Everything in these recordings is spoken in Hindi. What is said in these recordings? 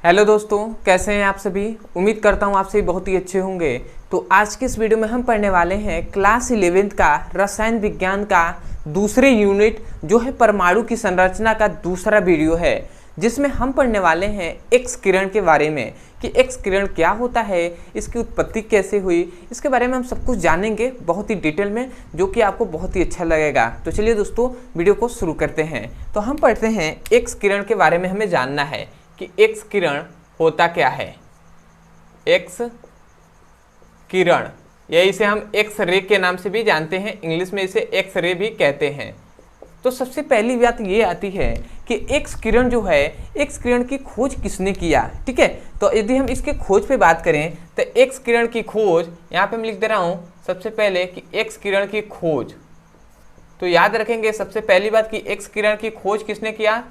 हेलो दोस्तों, कैसे हैं आप सभी। उम्मीद करता हूं आप सभी बहुत ही अच्छे होंगे। तो आज के इस वीडियो में हम पढ़ने वाले हैं क्लास 11th का रसायन विज्ञान का दूसरे यूनिट जो है परमाणु की संरचना का दूसरा वीडियो है, जिसमें हम पढ़ने वाले हैं एक्स किरण के बारे में कि एक्स किरण क्या होता है, इसकी उत्पत्ति कैसे हुई, इसके बारे में हम सब कुछ जानेंगे बहुत ही डिटेल में, जो कि आपको बहुत ही अच्छा लगेगा। तो चलिए दोस्तों वीडियो को शुरू करते हैं। तो हम पढ़ते हैं एक्स किरण के बारे में हमें जानना है कि एक्स किरण होता क्या है। एक्स किरण, या इसे हम एक्स रे के नाम से भी जानते हैं, इंग्लिश में इसे एक्स रे भी कहते हैं। तो सबसे पहली बात ये आती है कि एक्स किरण जो है, एक्स किरण की खोज किसने किया। ठीक है, तो यदि हम इसके खोज पे बात करें तो एक्स किरण की खोज यहाँ पे मैं लिख दे रहा हूँ सबसे पहले कि एक्स किरण की खोज। तो याद रखेंगे सबसे पहली बात कि एक्स किरण की खोज किसने किया,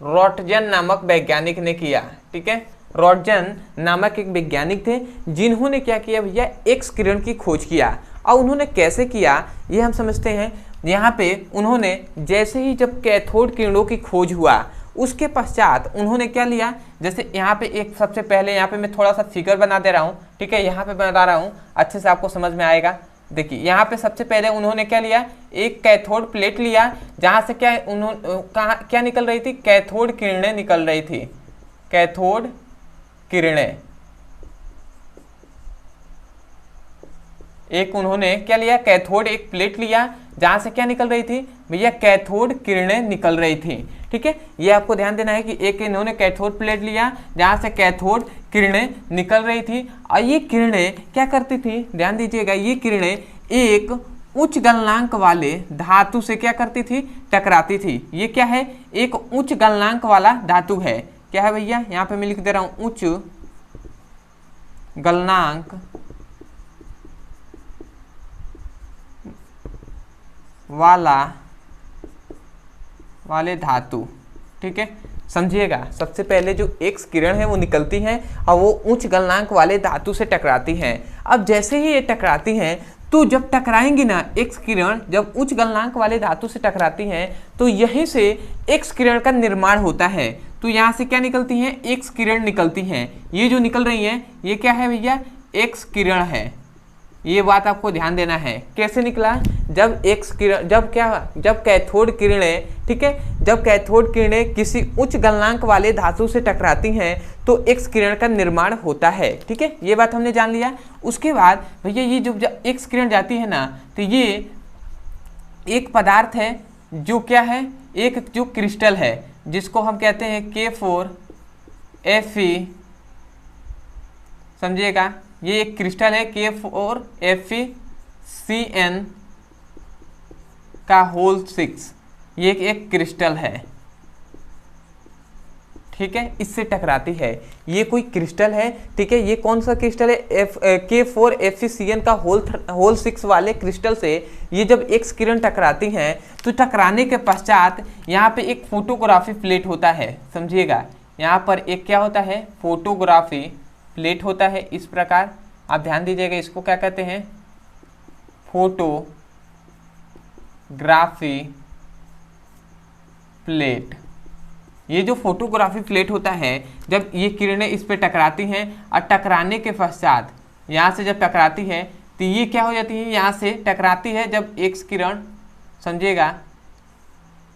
रॉटजन नामक वैज्ञानिक ने किया। ठीक है, रॉटजन नामक एक वैज्ञानिक थे जिन्होंने क्या किया भैया, एक्स किरण की खोज किया। और उन्होंने कैसे किया ये हम समझते हैं। यहाँ पे उन्होंने जैसे ही जब कैथोड किरणों की खोज हुआ उसके पश्चात उन्होंने क्या लिया, जैसे यहाँ पे एक सबसे पहले यहाँ पे मैं थोड़ा सा फिगर बना दे रहा हूँ। ठीक है, यहाँ पे बता रहा हूँ अच्छे से आपको समझ में आएगा। देखिए यहाँ पे सबसे पहले उन्होंने क्या लिया, एक कैथोड प्लेट लिया जहाँ से क्या उन्होंने क्या निकल रही थी, कैथोड किरणें निकल रही थी। कैथोड किरणें, एक उन्होंने क्या लिया, कैथोड एक प्लेट लिया जहाँ से क्या निकल रही थी भैया, कैथोड किरणें निकल रही थी। ठीक है, ये आपको ध्यान देना है कि एक इन्होंने कैथोड प्लेट लिया जहाँ से कैथोड किरणें निकल रही थी। और ये किरणें क्या करती थी, ध्यान दीजिएगा, ये किरणें एक उच्च गलनांक वाले धातु से क्या करती थी, टकराती थी। ये क्या है, एक उच्च गलनांक वाला धातु है। क्या है भैया, यहाँ पे मैं लिख दे रहा हूँ उच्च गलनांक वाले धातु। ठीक है, समझिएगा, सबसे पहले जो एक्स किरण है वो निकलती हैं और वो उच्च गलनांक वाले धातु से टकराती हैं। अब जैसे ही ये टकराती हैं तो जब टकराएंगी ना एक्स किरण, जब उच्च गलनांक वाले धातु से टकराती हैं तो यहीं से एक्स किरण का निर्माण होता है। तो यहाँ से क्या निकलती हैं, एक्स किरण निकलती हैं। ये जो निकल रही हैं ये क्या है भैया, एक्स किरण है। ये बात आपको ध्यान देना है। कैसे निकला, जब एक्स किरण, जब कैथोड किरणें, ठीक है, जब कैथोड किरणें किसी उच्च गलनांक वाले धातु से टकराती हैं तो एक्स किरण का निर्माण होता है। ठीक है, ये बात हमने जान लिया। उसके बाद भैया ये जो एक्स किरण जाती है ना, तो ये एक पदार्थ है जो क्या है, एक जो क्रिस्टल है जिसको हम कहते हैं K4Fe। समझिएगा, ये एक क्रिस्टल है K4FeCN का होल 6। ये एक क्रिस्टल है। ठीक है, इससे टकराती है। ये कोई क्रिस्टल है। ठीक है, ये कौन सा क्रिस्टल है, K4FeCN का होल 6 वाले क्रिस्टल से ये जब एक्स किरण टकराती हैं तो टकराने के पश्चात यहाँ पे एक फोटोग्राफी प्लेट होता है। समझिएगा, यहाँ पर एक क्या होता है, फोटोग्राफी प्लेट होता है। इस प्रकार आप ध्यान दीजिएगा, इसको क्या कहते हैं, फोटोग्राफी प्लेट। ये जो फोटोग्राफी प्लेट होता है, जब ये किरणें इस पे टकराती हैं और टकराने के पश्चात यहाँ से जब टकराती है तो ये क्या हो जाती है, यहाँ से टकराती है जब एक्स किरण, समझिएगा,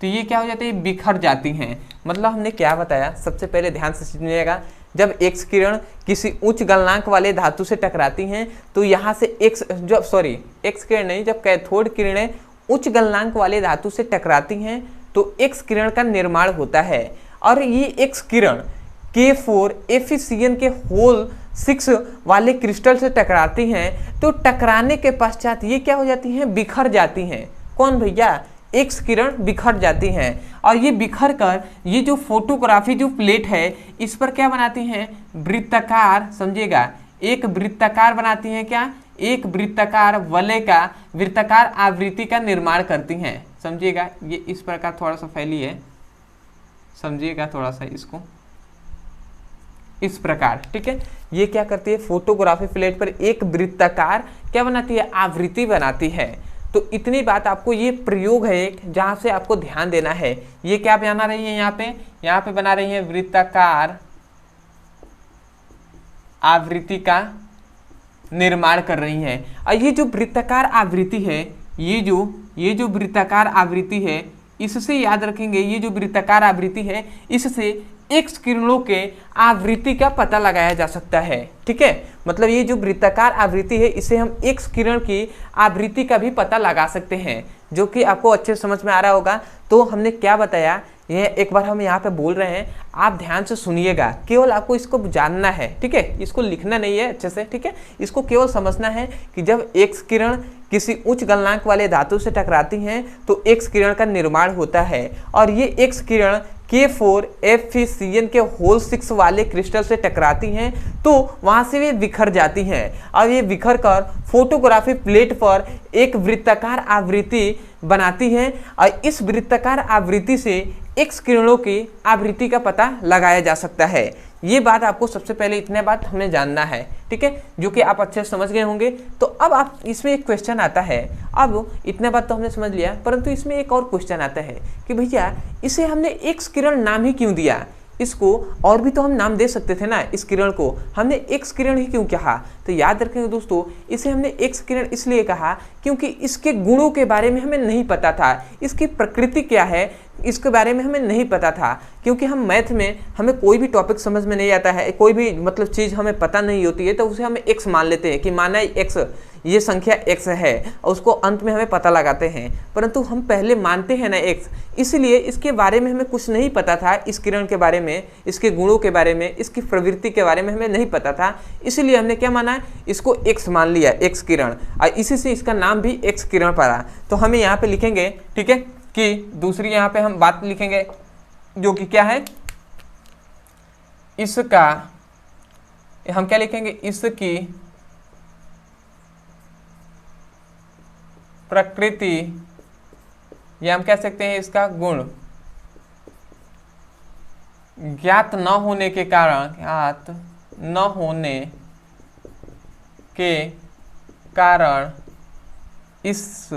तो ये क्या हो जाती है, बिखर जाती हैं। मतलब हमने क्या बताया, सबसे पहले ध्यान से सुनिएगा, जब एक्स किरण किसी उच्च गलनांक वाले धातु से टकराती हैं तो यहाँ से एक्स किरण नहीं, जब कैथोड किरणें उच्च गलनांक वाले धातु से टकराती हैं तो एक्स किरण का निर्माण होता है। और ये एक्स किरण K4FeCN के होल 6 वाले क्रिस्टल से टकराती हैं तो टकराने के पश्चात ये क्या हो जाती हैं, बिखर जाती हैं। कौन भैया, एक्स किरण बिखर जाती हैं। और ये बिखर कर ये जो फोटोग्राफी जो प्लेट है इस पर क्या बनाती हैं, वृत्ताकार। समझिएगा, एक वृत्ताकार बनाती हैं, क्या, एक वृत्ताकार वलय का, वृत्ताकार आवृत्ति का निर्माण करती हैं। समझिएगा, ये इस प्रकार थोड़ा सा फैली है, समझिएगा थोड़ा सा इसको, इस प्रकार। ठीक है, ये क्या करती है, फोटोग्राफी प्लेट पर एक वृत्ताकार क्या बनाती है, आवृत्ति बनाती है। तो इतनी बात आपको, ये प्रयोग है एक जहाँ से आपको ध्यान देना है। ये क्या बना रही है, यहाँ पे बना रही है वृत्ताकार आवृत्ति का निर्माण कर रही हैं। और ये जो वृत्ताकार आवृत्ति है, ये जो वृत्ताकार आवृत्ति है, इससे याद रखेंगे, ये जो वृत्ताकार आवृत्ति है इससे एक्स किरणों के आवृत्ति का पता लगाया जा सकता है। ठीक है, मतलब ये जो वृत्ताकार आवृत्ति है इसे हम एक्स किरण की आवृत्ति का भी पता लगा सकते हैं, जो कि आपको अच्छे समझ में आ रहा होगा। तो हमने क्या बताया, ये एक बार हम यहाँ पे बोल रहे हैं, आप ध्यान से सुनिएगा, केवल आपको इसको जानना है। ठीक है, इसको लिखना नहीं है अच्छे से। ठीक है, इसको केवल समझना है कि जब एक्स किरण किसी उच्च गलनांक वाले धातु से टकराती हैं तो एक्स किरण का निर्माण होता है, और ये एक्स किरण K4Fe के होल 6 वाले क्रिस्टल से टकराती हैं तो वहां से वे बिखर जाती हैं, और ये बिखर कर फोटोग्राफी प्लेट पर एक वृत्ताकार आवृत्ति बनाती हैं, और इस वृत्ताकार आवृत्ति से एक्स किरणों की आवृत्ति का पता लगाया जा सकता है। ये बात आपको सबसे पहले इतने बात हमें जानना है। ठीक है, जो कि आप अच्छे से समझ गए होंगे। तो अब आप इसमें एक क्वेश्चन आता है, अब इतने बात तो हमने समझ लिया, परंतु इसमें एक और क्वेश्चन आता है कि भैया इसे हमने एक्स किरण नाम ही क्यों दिया, इसको और भी तो हम नाम दे सकते थे ना, इस किरण को हमने एक्स किरण ही क्यों कहा। तो याद रखेंगे दोस्तों, इसे हमने एक्स किरण इसलिए कहा क्योंकि इसके गुणों के बारे में हमें नहीं पता था, इसकी प्रकृति क्या है इसके बारे में हमें नहीं पता था। क्योंकि हम मैथ में हमें कोई भी टॉपिक समझ में नहीं आता है, कोई भी मतलब चीज़ हमें पता नहीं होती है, तो उसे हमें एक्स मान लेते हैं कि माना एक्स, ये संख्या एक्स है, और उसको अंत में हमें पता लगाते हैं। परंतु हम पहले मानते हैं ना एक्स, इसलिए इसके बारे में हमें कुछ नहीं पता था, इस किरण के बारे में, इसके गुणों के बारे में, इसकी प्रवृत्ति के बारे में हमें नहीं पता था, इसलिए हमने क्या माना, इसको एक्स मान लिया, एक्स किरण, और इसी से इसका नाम भी एक्स किरण पड़ा। तो हमें यहाँ पे लिखेंगे, ठीक है, कि दूसरी यहाँ पे हम बात लिखेंगे जो कि क्या है, इसका हम क्या लिखेंगे, इसकी प्रकृति, या हम कह सकते हैं इसका गुण, ज्ञात न होने के कारण इस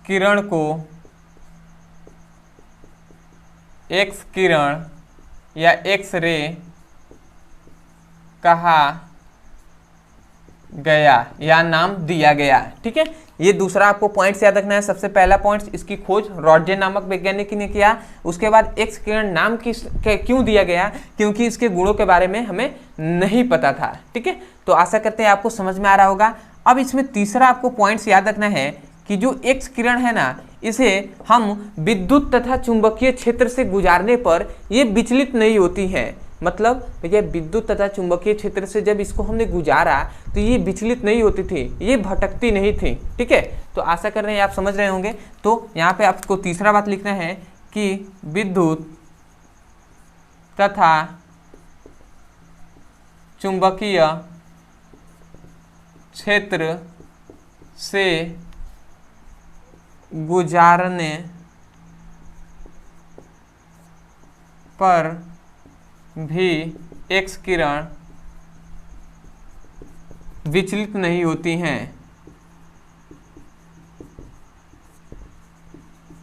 किरण को एक्स किरण या एक्स रे कहा गया या नाम दिया गया। ठीक है, ये दूसरा आपको पॉइंट्स याद रखना है। सबसे पहला पॉइंट, इसकी खोज रॉटजे नामक वैज्ञानिक ने किया। उसके बाद एक्स किरण नाम क्यों दिया गया, क्योंकि इसके गुणों के बारे में हमें नहीं पता था। ठीक है, तो आशा करते हैं आपको समझ में आ रहा होगा। अब इसमें तीसरा आपको पॉइंट्स याद रखना है कि जो एक्स किरण है ना, इसे हम विद्युत तथा चुंबकीय क्षेत्र से गुजारने पर ये विचलित नहीं होती हैं। मतलब भैया विद्युत तथा चुंबकीय क्षेत्र से जब इसको हमने गुजारा तो ये विचलित नहीं होती थी, ये भटकती नहीं थी। ठीक है, तो आशा कर रहे हैं आप समझ रहे होंगे। तो यहाँ पे आपको तीसरा बात लिखना है कि विद्युत तथा चुंबकीय क्षेत्र से गुजारने पर भी एक्स किरण विचलित नहीं होती हैं,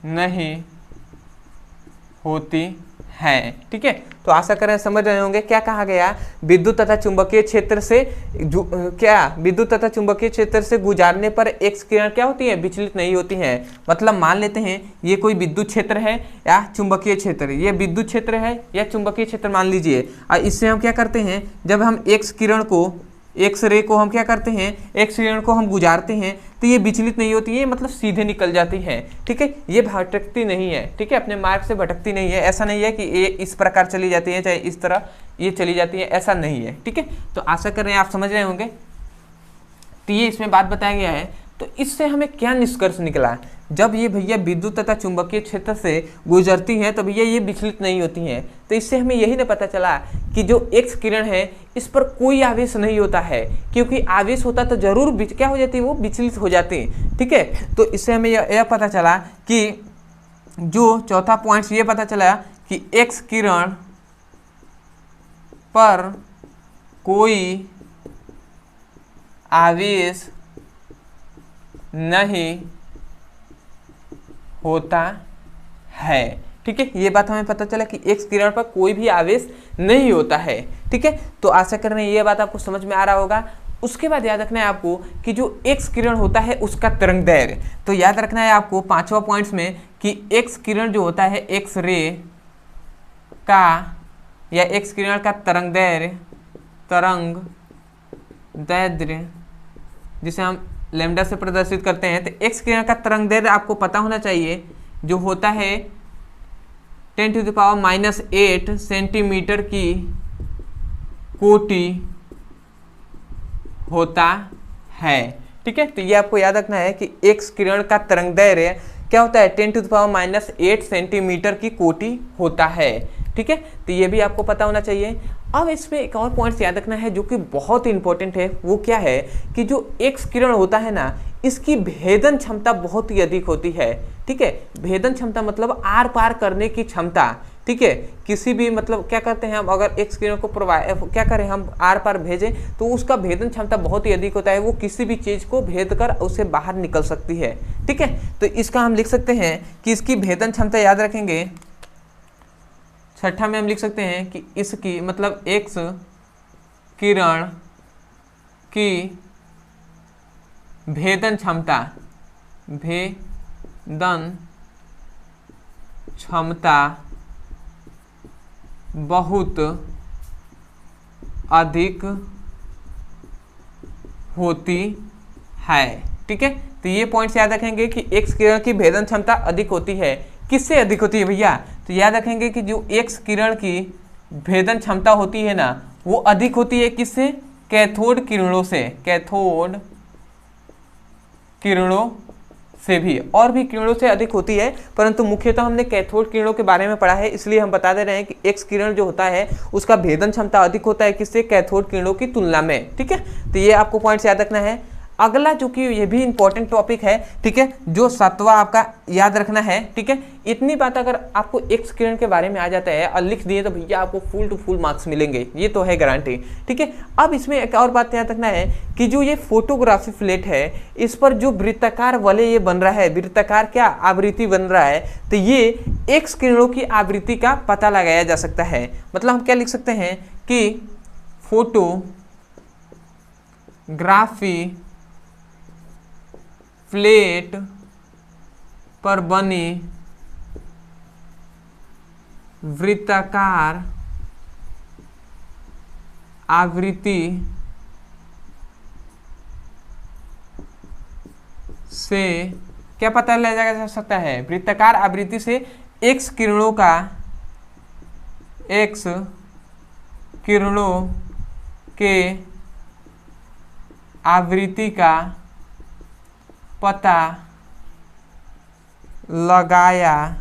नहीं होती हैं। ठीक है, तो आशा करें समझ रहे होंगे क्या कहा गया, विद्युत तथा चुंबकीय क्षेत्र से विद्युत तथा चुंबकीय क्षेत्र से गुजारने पर एक्स किरण क्या होती है, विचलित नहीं होती हैं। मतलब मान लेते हैं ये कोई विद्युत क्षेत्र है या चुंबकीय क्षेत्र, ये विद्युत क्षेत्र है या चुंबकीय क्षेत्र मान लीजिए, और इससे हम क्या करते हैं, जब हम एक्स किरण को, एक्स रे को हम क्या करते हैं, एक्स किरण को हम गुजारते हैं तो ये विचलित नहीं होती है, मतलब सीधे निकल जाती है। ठीक है, ये भटकती नहीं है। ठीक है, अपने मार्ग से भटकती नहीं है। ऐसा नहीं है कि ये इस प्रकार चली जाती है, चाहे इस तरह ये चली जाती है, ऐसा नहीं है। ठीक है, तो आशा कर रहे हैं आप समझ रहे होंगे। तो ये इसमें बात बताया गया है। तो इससे हमें क्या निष्कर्ष निकला, जब ये भैया विद्युत तथा चुंबकीय क्षेत्र से गुजरती हैं तो भैया ये विचलित नहीं होती हैं। तो इससे हमें यही ना पता चला कि जो एक्स किरण है इस पर कोई आवेश नहीं होता है, क्योंकि आवेश होता तो जरूर क्या हो जाती है, वो विचलित हो जाती। ठीक है, तो इससे हमें यह पता चला कि जो चौथा पॉइंट ये पता चला कि एक्स किरण पर कोई आवेश नहीं होता है। ठीक है, ये बात हमें पता चला कि एक्स किरण पर कोई भी आवेश नहीं होता है। ठीक है, तो आशा कर रहे हैं ये बात आपको समझ में आ रहा होगा। उसके बाद याद रखना है आपको कि जो एक्स किरण होता है उसका तरंग दैर्घ्य, तो याद रखना है आपको 5वां पॉइंट्स में कि एक्स किरण जो होता है एक्स रे का या एक्स किरण का तरंग दैर्घ्य जिसे हम लैम्डा से प्रदर्शित करते हैं, तो एक्स किरण का तरंग दैर्घ्य आपको पता होना चाहिए जो होता है 10⁻⁻8 सेंटीमीटर की कोटि होता है। ठीक है, तो ये आपको याद रखना है कि एक्स किरण का तरंग दैर्घ्य क्या होता है, 10⁻⁸ सेंटीमीटर की कोटि होता है। ठीक है, तो ये भी आपको पता होना चाहिए। अब इसमें एक और पॉइंट याद रखना है जो कि बहुत इंपॉर्टेंट है, वो क्या है कि जो एक्स किरण होता है ना, इसकी भेदन क्षमता बहुत ही अधिक होती है। ठीक है, भेदन क्षमता मतलब आर पार करने की क्षमता। ठीक है, किसी भी मतलब क्या करते हैं हम, अगर एक्स किरण को क्या करें हम आर पार भेजें तो उसका भेदन क्षमता बहुत ही अधिक होता है, वो किसी भी चीज़ को भेद कर उसे बाहर निकल सकती है। ठीक है, तो इसका हम लिख सकते हैं कि इसकी भेदन क्षमता याद रखेंगे, छठा में हम लिख सकते हैं कि इसकी मतलब एक्स किरण की भेदन क्षमता बहुत अधिक होती है। ठीक है, तो ये पॉइंट्स याद रखेंगे कि एक्स किरण की भेदन क्षमता अधिक होती है। किससे अधिक होती है भैया, तो याद रखेंगे कि जो एक्स किरण की भेदन क्षमता होती है ना, वो अधिक होती है किससे, कैथोड किरणों से, कैथोड किरणों से भी, और भी किरणों से अधिक होती है, परंतु मुख्यतः हमने कैथोड किरणों के बारे में पढ़ा है, इसलिए हम बता दे रहे हैं कि एक्स किरण जो होता है उसका भेदन क्षमता अधिक होता है किससे, कैथोड किरणों की तुलना में। ठीक है, तो ये आपको पॉइंट्स याद रखना है। अगला जो कि ये भी इंपॉर्टेंट टॉपिक है, ठीक है, जो 7वां आपका याद रखना है। ठीक है, इतनी बात अगर आपको एक्स किरण के बारे में आ जाता है और लिख दिए तो भैया आपको फुल टू फुल मार्क्स मिलेंगे, ये तो है गारंटी। ठीक है, अब इसमें एक और बात याद रखना है कि जो ये फोटोग्राफी प्लेट है, इस पर जो वृत्ताकार वलय ये बन रहा है, वृत्ताकार क्या आवृत्ति बन रहा है, तो ये एक्स किरणों की आवृत्ति का पता लगाया जा सकता है। मतलब हम क्या लिख सकते हैं कि फोटोग्राफी प्लेट पर बनी वृत्ताकार आवृत्ति से क्या पता लगाया जा सकता है, वृत्ताकार आवृत्ति से एक्स किरणों के आवृत्ति का पता लगाया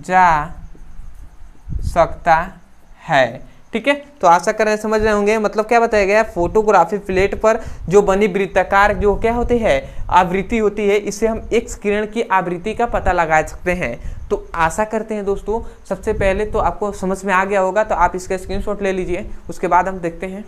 जा सकता है। ठीक है, तो आशा कर रहे हैं समझ रहे होंगे। मतलब क्या बताया गया, फोटोग्राफी प्लेट पर जो बनी वृत्ताकार जो क्या होती है आवृत्ति होती है, इससे हम एक्स किरण की आवृत्ति का पता लगा सकते हैं। तो आशा करते हैं दोस्तों सबसे पहले तो आपको समझ में आ गया होगा, तो आप इसका स्क्रीनशॉट ले लीजिए, उसके बाद हम देखते हैं।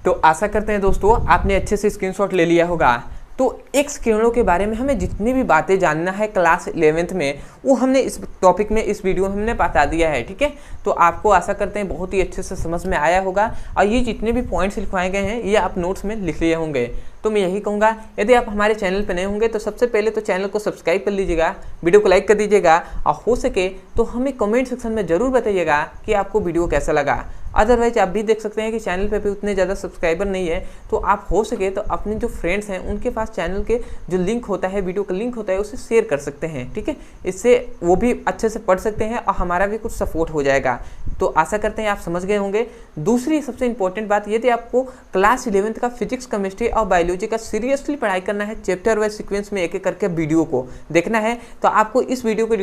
तो आशा करते हैं दोस्तों आपने अच्छे से स्क्रीनशॉट ले लिया होगा। तो एक्स किरणों के बारे में हमें जितनी भी बातें जानना है क्लास 11th में, वो हमने इस टॉपिक में इस वीडियो में हमने बता दिया है। ठीक है, तो आपको आशा करते हैं बहुत ही अच्छे से समझ में आया होगा, और ये जितने भी पॉइंट्स लिखवाए गए हैं ये आप नोट्स में लिख लिए होंगे। तो मैं यही कहूँगा, यदि आप हमारे चैनल पर नए होंगे तो सबसे पहले तो चैनल को सब्सक्राइब कर लीजिएगा, वीडियो को लाइक कर दीजिएगा, और हो सके तो हमें कमेंट सेक्शन में ज़रूर बताइएगा कि आपको वीडियो कैसा लगा। अदरवाइज आप भी देख सकते हैं कि चैनल पे भी उतने ज़्यादा सब्सक्राइबर नहीं है, तो आप हो सके तो अपने जो फ्रेंड्स हैं उनके पास चैनल के जो लिंक होता है, वीडियो का लिंक होता है, उसे शेयर कर सकते हैं। ठीक है, इससे वो भी अच्छे से पढ़ सकते हैं और हमारा भी कुछ सपोर्ट हो जाएगा। तो आशा करते हैं आप समझ गए होंगे। दूसरी सबसे इंपॉर्टेंट बात, यदि आपको क्लास 11th का फिजिक्स, केमिस्ट्री और बायोलॉजी का सीरियसली पढ़ाई करना है, चैप्टर वाइज सीक्वेंस में एक एक करके वीडियो को देखना है, तो आपको इस वीडियो के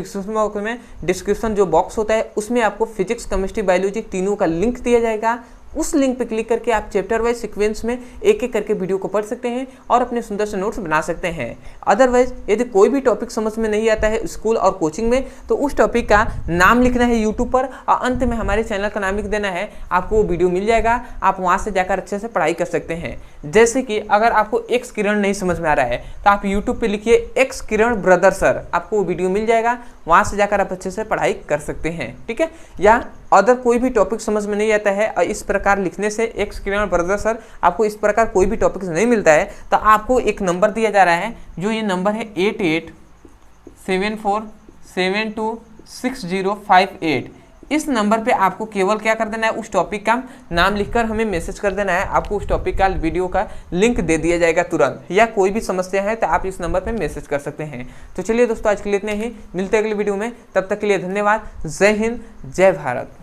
डिस्क्रिप्शन जो बॉक्स होता है उसमें आपको फिजिक्स, केमिस्ट्री, बायोलॉजी तीनों का लिंक दिया जाएगा। उस लिंक पर क्लिक करके आप चैप्टर वाइज सीक्वेंस में एक एक करके वीडियो को पढ़ सकते हैं और अपने सुंदर से नोट्स बना सकते हैं। अदरवाइज यदि कोई भी टॉपिक समझ में नहीं आता है स्कूल और कोचिंग में, तो उस टॉपिक का नाम लिखना है यूट्यूब पर और अंत में हमारे चैनल का नाम लिख देना है, आपको वो वीडियो मिल जाएगा। आप वहाँ से जाकर अच्छे से पढ़ाई कर सकते हैं। जैसे कि अगर आपको एक्स किरण नहीं समझ में आ रहा है तो आप यूट्यूब पे लिखिए एक्स किरण ब्रदर सर, आपको वो वीडियो मिल जाएगा, वहाँ से जाकर आप अच्छे से पढ़ाई कर सकते हैं। ठीक है, या अदर कोई भी टॉपिक समझ में नहीं आता है और इस प्रकार लिखने से एक्स किरण ब्रदर सर आपको इस प्रकार कोई भी टॉपिक नहीं मिलता है, तो आपको एक नंबर दिया जा रहा है, जो ये नंबर है 8874726058। इस नंबर पे आपको केवल क्या कर देना है, उस टॉपिक का नाम लिखकर हमें मैसेज कर देना है, आपको उस टॉपिक का वीडियो का लिंक दे दिया जाएगा तुरंत। या कोई भी समस्या है तो आप इस नंबर पे मैसेज कर सकते हैं। तो चलिए दोस्तों, आज के लिए इतने ही, मिलते हैं अगले वीडियो में, तब तक के लिए धन्यवाद। जय हिंद, जय भारत।